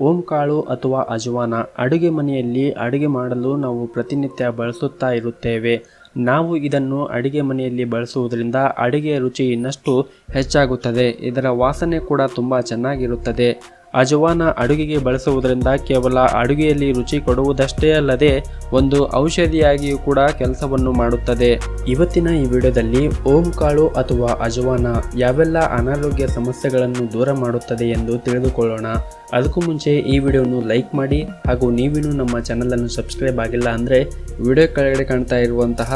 ಓಂ ಕಾಳು ಅಥವಾ ಅಜವಾನ ಅಡುಗೆ ಮನೆಯಲ್ಲಿ ಅಡುಗೆ ಮಾಡಲು ನಾವು ಪ್ರತಿನಿತ್ಯ ಬಳಸುತ್ತಾ ಇರುತ್ತೇವೆ. ನಾವು ಇದನ್ನು ಅಡುಗೆ ಮನೆಯಲ್ಲಿ ಬಳಸುವುದರಿಂದ ಅಡುಗೆಯ ರುಚಿ ಇನ್ನಷ್ಟು ಹೆಚ್ಚಾಗುತ್ತದೆ. ಇದರ ವಾಸನೆ ಕೂಡ ತುಂಬ ಚೆನ್ನಾಗಿರುತ್ತದೆ. ಅಜವಾನ ಅಡುಗೆಗೆ ಬಳಸುವುದರಿಂದ ಕೇವಲ ಅಡುಗೆಯಲ್ಲಿ ರುಚಿ ಕೊಡುವುದಷ್ಟೇ ಅಲ್ಲದೆ ಒಂದು ಔಷಧಿಯಾಗಿಯೂ ಕೂಡ ಕೆಲಸವನ್ನು ಮಾಡುತ್ತದೆ. ಇವತ್ತಿನ ಈ ವಿಡಿಯೋದಲ್ಲಿ ಓಂ ಕಾಳು ಅಥವಾ ಅಜವಾನ ಯಾವೆಲ್ಲ ಅನಾರೋಗ್ಯ ಸಮಸ್ಯೆಗಳನ್ನು ದೂರ ಮಾಡುತ್ತದೆ ಎಂದು ತಿಳಿದುಕೊಳ್ಳೋಣ. ಅದಕ್ಕೂ ಮುಂಚೆ ಈ ವಿಡಿಯೋವನ್ನು ಲೈಕ್ ಮಾಡಿ ಹಾಗೂ ನೀವಿನ್ನೂ ನಮ್ಮ ಚಾನಲನ್ನು ಸಬ್ಸ್ಕ್ರೈಬ್ ಆಗಿಲ್ಲ ಅಂದರೆ ವಿಡಿಯೋ ಕೆಳಗಡೆ ಕಾಣ್ತಾ ಇರುವಂತಹ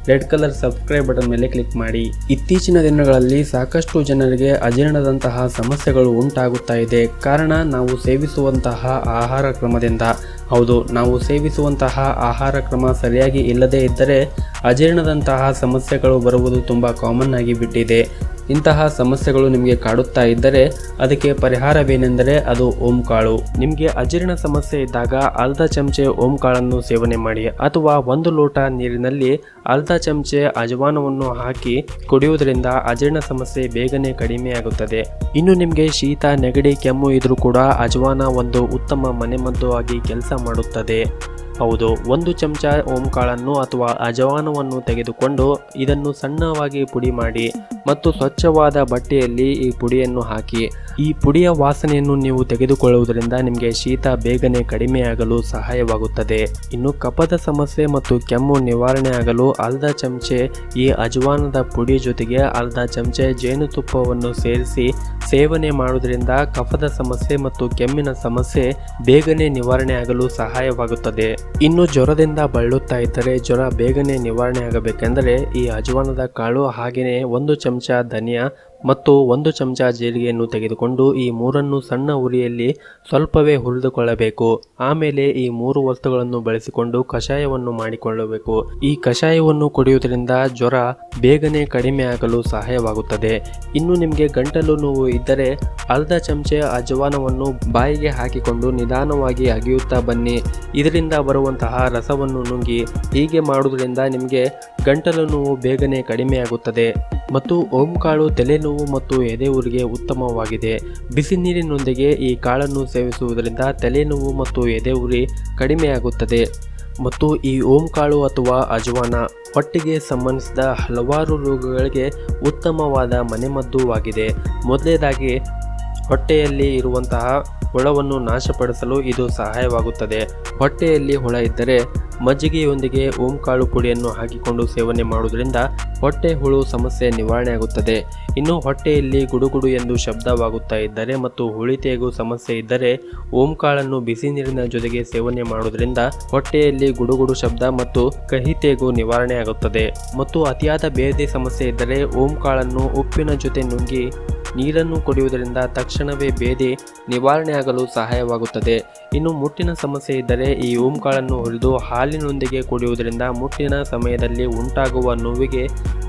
ರೆಡ್ ಕಲರ್ ಸಬ್ಸ್ಕ್ರೈಬ್ ಬಟನ್ ಮೇಲೆ ಕ್ಲಿಕ್ ಮಾಡಿ. ಇತ್ತೀಚಿನ ದಿನಗಳಲ್ಲಿ ಸಾಕಷ್ಟು ಜನರಿಗೆ ಅಜೀರ್ಣದಂತಹ ಸಮಸ್ಯೆಗಳು ಉಂಟಾಗುತ್ತಾ ಇದೆ. ಕಾರಣ ನಾವು ಸೇವಿಸುವಂತಹ ಆಹಾರ ಕ್ರಮದಿಂದ. ಹೌದು, ನಾವು ಸೇವಿಸುವಂತಹ ಆಹಾರ ಕ್ರಮ ಸರಿಯಾಗಿ ಇಲ್ಲದೇ ಇದ್ದರೆ ಅಜೀರ್ಣದಂತಹ ಸಮಸ್ಯೆಗಳು ಬರುವುದು ತುಂಬ ಕಾಮನ್ ಆಗಿ ಬಿಟ್ಟಿದೆ. ಇಂತಹ ಸಮಸ್ಯೆಗಳು ನಿಮಗೆ ಕಾಡುತ್ತಾ ಇದ್ದರೆ ಅದಕ್ಕೆ ಪರಿಹಾರವೇನೆಂದರೆ ಅದು ಓಂ ಕಾಳು. ನಿಮಗೆ ಅಜೀರ್ಣ ಸಮಸ್ಯೆ ಇದ್ದಾಗ ಅರ್ಧ ಚಮಚೆ ಓಂ ಕಾಳನ್ನು ಸೇವನೆ ಮಾಡಿ, ಅಥವಾ 1 ಲೋಟ ನೀರಿನಲ್ಲಿ ಅರ್ಧ ಚಮಚೆ ಅಜವಾನವನ್ನು ಹಾಕಿ ಕುಡಿಯುವುದರಿಂದ ಅಜೀರ್ಣ ಸಮಸ್ಯೆ ಬೇಗನೆ ಕಡಿಮೆಯಾಗುತ್ತದೆ. ಇನ್ನು ನಿಮಗೆ ಶೀತ, ನೆಗಡಿ, ಕೆಮ್ಮು ಇದ್ರೂ ಕೂಡ ಅಜವಾನ ಒಂದು ಉತ್ತಮ ಮನೆಮದ್ದು ಆಗಿ ಕೆಲಸ ಮಾಡುತ್ತದೆ. ಹೌದು, 1 ಚಮಚ ಓಂ ಕಾಳನ್ನು ಅಥವಾ ಅಜವಾನವನ್ನು ತೆಗೆದುಕೊಂಡು ಇದನ್ನು ಸಣ್ಣವಾಗಿ ಪುಡಿ ಮಾಡಿ ಮತ್ತು ಸ್ವಚ್ಛವಾದ ಬಟ್ಟೆಯಲ್ಲಿ ಈ ಪುಡಿಯನ್ನು ಹಾಕಿ. ಈ ಪುಡಿಯ ವಾಸನೆಯನ್ನು ನೀವು ತೆಗೆದುಕೊಳ್ಳುವುದರಿಂದ ನಿಮಗೆ ಶೀತ ಬೇಗನೆ ಕಡಿಮೆಯಾಗಲು ಸಹಾಯವಾಗುತ್ತದೆ. ಇನ್ನು ಕಫದ ಸಮಸ್ಯೆ ಮತ್ತು ಕೆಮ್ಮು ನಿವಾರಣೆ ಆಗಲು ಅರ್ಧ ಚಮಚೆ ಈ ಅಜವಾನದ ಪುಡಿ ಜೊತೆಗೆ ಅರ್ಧ ಚಮಚೆ ಜೇನುತುಪ್ಪವನ್ನು ಸೇರಿಸಿ ಸೇವನೆ ಮಾಡುವುದರಿಂದ ಕಫದ ಸಮಸ್ಯೆ ಮತ್ತು ಕೆಮ್ಮಿನ ಸಮಸ್ಯೆ ಬೇಗನೆ ನಿವಾರಣೆ ಆಗಲು ಸಹಾಯವಾಗುತ್ತದೆ. ಇನ್ನು ಜ್ವರದಿಂದ ಬಳಲುತ್ತಾ ಇದ್ದರೆ ಜ್ವರ ಬೇಗನೆ ನಿವಾರಣೆ ಆಗಬೇಕೆಂದರೆ ಈ ಅಜವಾನದ ಕಾಳು ಹಾಗೆಯೇ 1 ಚಮಚ ಧನಿಯಾ ಮತ್ತು 1 ಚಮಚ ಜೀರಿಗೆಯನ್ನು ತೆಗೆದುಕೊಂಡು ಈ ಮೂರನ್ನು ಸಣ್ಣ ಉರಿಯಲ್ಲಿ ಸ್ವಲ್ಪವೇ ಹುರಿದುಕೊಳ್ಳಬೇಕು. ಆಮೇಲೆ ಈ 3 ವಸ್ತುಗಳನ್ನು ಬಳಸಿಕೊಂಡು ಕಷಾಯವನ್ನು ಮಾಡಿಕೊಳ್ಳಬೇಕು. ಈ ಕಷಾಯವನ್ನು ಕುಡಿಯುವುದರಿಂದ ಜ್ವರ ಬೇಗನೆ ಕಡಿಮೆ ಆಗಲು ಸಹಾಯವಾಗುತ್ತದೆ. ಇನ್ನು ನಿಮಗೆ ಗಂಟಲು ನೋವು ಇದ್ದರೆ ಅರ್ಧ ಚಮಚೆ ಅಜವಾನವನ್ನು ಬಾಯಿಗೆ ಹಾಕಿಕೊಂಡು ನಿಧಾನವಾಗಿ ಅಗಿಯುತ್ತಾ ಬನ್ನಿ. ಇದರಿಂದ ಬರುವಂತಹ ರಸವನ್ನು ನುಂಗಿ. ಹೀಗೆ ಮಾಡುವುದರಿಂದ ನಿಮಗೆ ಗಂಟಲು ನೋವು ಬೇಗನೆ ಕಡಿಮೆಯಾಗುತ್ತದೆ. ಮತ್ತು ಓಂ ಕಾಳು ತಲೆನೋವು ಮತ್ತು ಎದೆ ಊರಿಗೆ ಉತ್ತಮವಾಗಿದೆ. ಬಿಸಿ ನೀರಿನೊಂದಿಗೆ ಈ ಕಾಳನ್ನು ಸೇವಿಸುವುದರಿಂದ ತಲೆನೋವು ಮತ್ತು ಎದೆ ಉರಿ ಕಡಿಮೆಯಾಗುತ್ತದೆ. ಮತ್ತು ಈ ಓಂ ಕಾಳು ಅಥವಾ ಅಜವಾನ ಹೊಟ್ಟೆಗೆ ಸಂಬಂಧಿಸಿದ ಹಲವಾರು ರೋಗಗಳಿಗೆ ಉತ್ತಮವಾದ ಮನೆಮದ್ದುವಾಗಿದೆ. ಮೊದಲನೇದಾಗಿ ಹೊಟ್ಟೆಯಲ್ಲಿ ಇರುವಂತಹ ಹುಳವನ್ನು ನಾಶಪಡಿಸಲು ಇದು ಸಹಾಯವಾಗುತ್ತದೆ. ಹೊಟ್ಟೆಯಲ್ಲಿ ಹುಳ ಇದ್ದರೆ ಮಜ್ಜಿಗೆಯೊಂದಿಗೆ ಓಂ ಕಾಳು ಪುಡಿಯನ್ನು ಹಾಕಿಕೊಂಡು ಸೇವನೆ ಮಾಡುವುದರಿಂದ ಹೊಟ್ಟೆ ಹುಳು ಸಮಸ್ಯೆ ನಿವಾರಣೆ ಆಗುತ್ತದೆ. ಇನ್ನು ಹೊಟ್ಟೆಯಲ್ಲಿ ಗುಡುಗುಡು ಎಂದು ಶಬ್ದವಾಗುತ್ತಾ ಇದ್ದರೆ ಮತ್ತು ಹುಳಿತೆಗೂ ಸಮಸ್ಯೆ ಇದ್ದರೆ ಓಂ ಕಾಳನ್ನು ಬಿಸಿ ನೀರಿನ ಜೊತೆಗೆ ಸೇವನೆ ಮಾಡುವುದರಿಂದ ಹೊಟ್ಟೆಯಲ್ಲಿ ಗುಡುಗುಡು ಶಬ್ದ ಮತ್ತು ಕಹಿತೆಗೂ ನಿವಾರಣೆ ಆಗುತ್ತದೆ. ಮತ್ತು ಅತಿಯಾದ ಬೇಧೆ ಸಮಸ್ಯೆ ಇದ್ದರೆ ಓಂ ಕಾಳನ್ನು ಉಪ್ಪಿನ ಜೊತೆ ನುಂಗಿ ನೀರನ್ನು ಕುಡಿಯುವುದರಿಂದ ತಕ್ಷಣವೇ ಬೇಧೆ ನಿವಾರಣೆ ಆಗಲು ಸಹಾಯವಾಗುತ್ತದೆ. ಇನ್ನು ಮುಟ್ಟಿನ ಸಮಸ್ಯೆ ಇದ್ದರೆ ಈ ಓಂ ಕಾಳನ್ನು ಹುರಿದು ಹಾಲಿನೊಂದಿಗೆ ಕುಡಿಯುವುದರಿಂದ ಮುಟ್ಟಿನ ಸಮಯದಲ್ಲಿ ಉಂಟಾಗುವ ನೋವಿಗೆ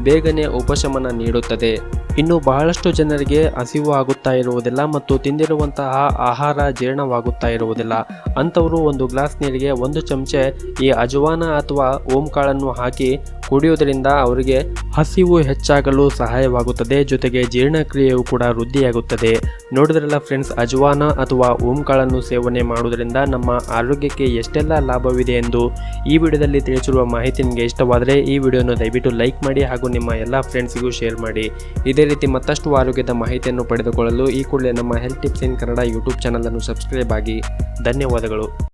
ಬೇಗನೆ ಉಪಶಮನ ನೀಡುತ್ತದೆ. ಇನ್ನು ಬಹಳಷ್ಟು ಜನರಿಗೆ ಹಸಿವು ಆಗುತ್ತಾ ಇರುವುದಿಲ್ಲ ಮತ್ತು ತಿಂದಿರುವಂತಹ ಆಹಾರ ಜೀರ್ಣವಾಗುತ್ತಾ ಇರುವುದಿಲ್ಲ. ಅಂಥವರು 1 ಗ್ಲಾಸ್ ನೀರಿಗೆ 1 ಚಮಚೆ ಈ ಅಜವಾನ ಅಥವಾ ಓಂ ಕಾಳನ್ನು ಹಾಕಿ ಕುಡಿಯುವುದರಿಂದ ಅವರಿಗೆ ಹಸಿವು ಹೆಚ್ಚಾಗಲು ಸಹಾಯವಾಗುತ್ತದೆ. ಜೊತೆಗೆ ಜೀರ್ಣಕ್ರಿಯೆಯು ಕೂಡ ವೃದ್ಧಿಯಾಗುತ್ತದೆ. ನೋಡಿದ್ರಲ್ಲ ಫ್ರೆಂಡ್ಸ್, ಅಜವಾನ ಅಥವಾ ಓಂ ಕಾಳನ್ನು ಸೇವನೆ ಮಾಡುವುದರಿಂದ ನಮ್ಮ ಆರೋಗ್ಯಕ್ಕೆ ಎಷ್ಟೆಲ್ಲ ಲಾಭವಿದೆ ಎಂದು ಈ ವಿಡಿಯೋದಲ್ಲಿ ತಿಳಿಸಿರುವ ಮಾಹಿತಿ ನಿಮಗೆ ಇಷ್ಟವಾದರೆ ಈ ವಿಡಿಯೋನ ದಯವಿಟ್ಟು ಲೈಕ್ ಮಾಡಿ ಹಾಗೂ ನಿಮ್ಮ ಎಲ್ಲ ಫ್ರೆಂಡ್ಸಿಗೂ ಶೇರ್ ಮಾಡಿ. ಇದೇ ರೀತಿ ಮತ್ತಷ್ಟು ಆರೋಗ್ಯದ ಮಾಹಿತಿಯನ್ನು ಪಡೆದುಕೊಳ್ಳಲು ಈ ಕೂಡಲೇ ನಮ್ಮ ಹೆಲ್ತ್ ಟಿಪ್ಸ್ ಇನ್ ಕನ್ನಡ ಯೂಟ್ಯೂಬ್ ಚಾನಲ್ ಅನ್ನು ಸಬ್ಸ್ಕ್ರೈಬ್ ಆಗಿ. ಧನ್ಯವಾದಗಳು.